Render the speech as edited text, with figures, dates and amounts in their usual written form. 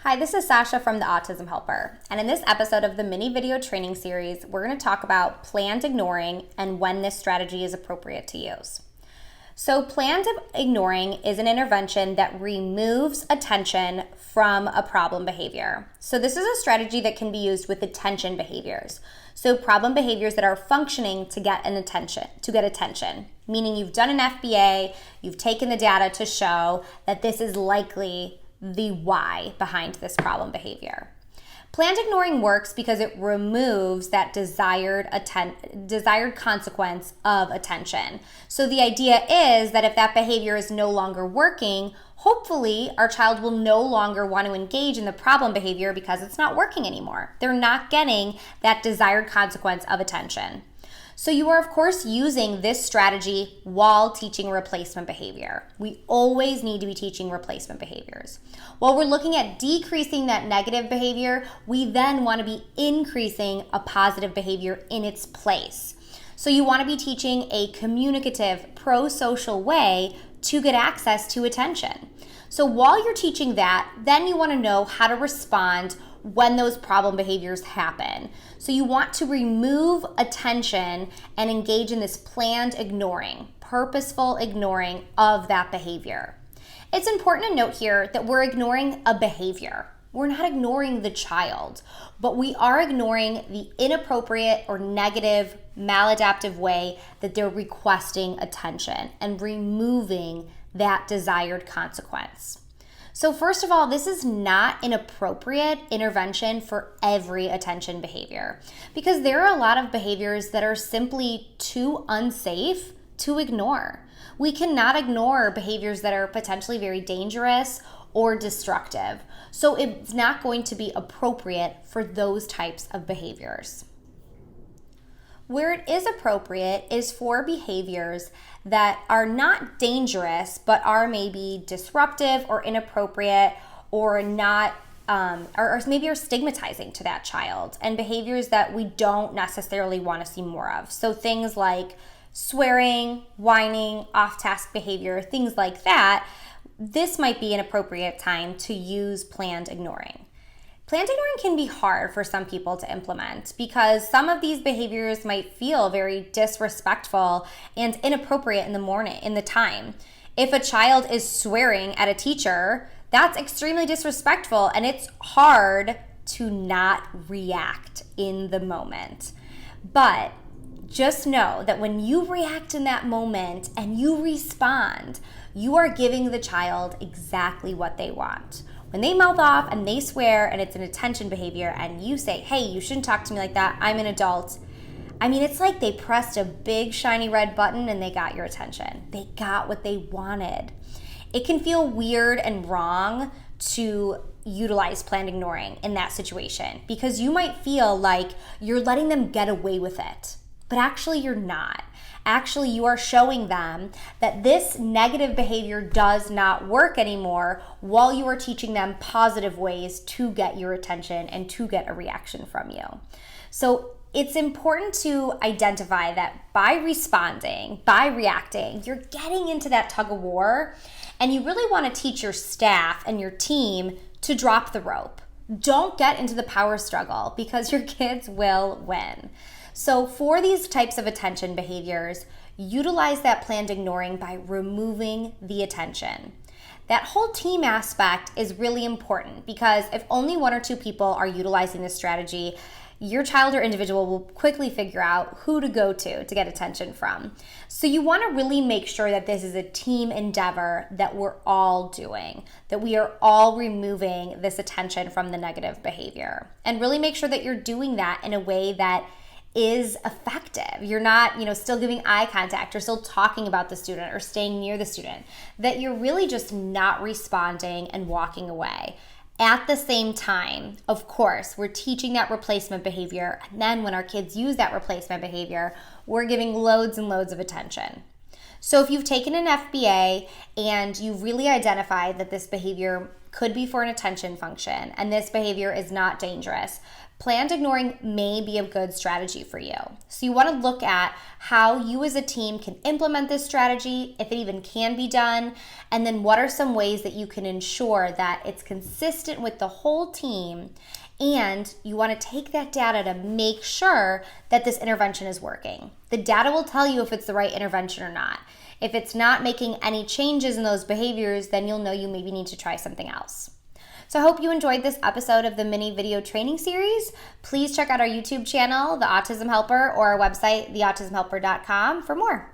Hi, this is Sasha from the Autism Helper, and in this episode of the mini video training series, we're going to talk about planned ignoring and when this strategy is appropriate to use. So planned ignoring is an intervention that removes attention from a problem behavior. So this is a strategy that can be used with attention behaviors. So problem behaviors that are functioning to get attention, meaning you've done an FBA, you've taken the data to show that this is likely the why behind this problem behavior. Planned ignoring works because it removes that desired consequence of attention. So the idea is that if that behavior is no longer working, hopefully our child will no longer want to engage in the problem behavior because it's not working anymore. They're not getting that desired consequence of attention. So you are, of course, using this strategy while teaching replacement behavior. We always need to be teaching replacement behaviors. While we're looking at decreasing that negative behavior, we then want to be increasing a positive behavior in its place. So you want to be teaching a communicative, pro-social way to get access to attention. So while you're teaching that, then you want to know how to respond when those problem behaviors happen. So you want to remove attention and engage in this planned ignoring, purposeful ignoring of that behavior. It's important to note here that we're ignoring a behavior. We're not ignoring the child, but we are ignoring the inappropriate or negative, maladaptive way that they're requesting attention and removing that desired consequence. So first of all, this is not an appropriate intervention for every attention behavior because there are a lot of behaviors that are simply too unsafe to ignore. We cannot ignore behaviors that are potentially very dangerous or destructive. So it's not going to be appropriate for those types of behaviors. Where it is appropriate is for behaviors that are not dangerous but are maybe disruptive or inappropriate or not or maybe are stigmatizing to that child, and behaviors that we don't necessarily want to see more of. So things like swearing, whining, off-task behavior, things like that. This might be an appropriate time to use planned ignoring. Planned ignoring can be hard for some people to implement because some of these behaviors might feel very disrespectful and inappropriate in the time. If a child is swearing at a teacher, that's extremely disrespectful, and it's hard to not react in the moment. But just know that when you react in that moment and you respond, you are giving the child exactly what they want. When they mouth off and they swear and it's an attention behavior and you say, hey, you shouldn't talk to me like that, I'm an adult. It's like they pressed a big shiny red button and they got your attention. They got what they wanted. It can feel weird and wrong to utilize planned ignoring in that situation because you might feel like you're letting them get away with it, but actually you're not. Actually, you are showing them that this negative behavior does not work anymore while you are teaching them positive ways to get your attention and to get a reaction from you. So it's important to identify that by responding, by reacting, you're getting into that tug of war, and you really want to teach your staff and your team to drop the rope. Don't get into the power struggle because your kids will win. So for these types of attention behaviors, utilize that planned ignoring by removing the attention. That whole team aspect is really important because if only one or two people are utilizing this strategy, your child or individual will quickly figure out who to go to get attention from. So you want to really make sure that this is a team endeavor that we're all doing, that we are all removing this attention from the negative behavior. And really make sure that you're doing that in a way that is effective. You're not, still giving eye contact or still talking about the student or staying near the student, that you're really just not responding and walking away. At the same time, of course, we're teaching that replacement behavior, and then when our kids use that replacement behavior, we're giving loads and loads of attention. So if you've taken an FBA and you really identified that this behavior could be for an attention function and this behavior is not dangerous, Planned ignoring may be a good strategy for you. So you want to look at how you as a team can implement this strategy, if it even can be done, and then what are some ways that you can ensure that it's consistent with the whole team, and you want to take that data to make sure that this intervention is working. The data will tell you if it's the right intervention or not. If it's not making any changes in those behaviors, then you'll know you maybe need to try something else. So I hope you enjoyed this episode of the mini video training series. Please check out our YouTube channel, The Autism Helper, or our website, theautismhelper.com, for more.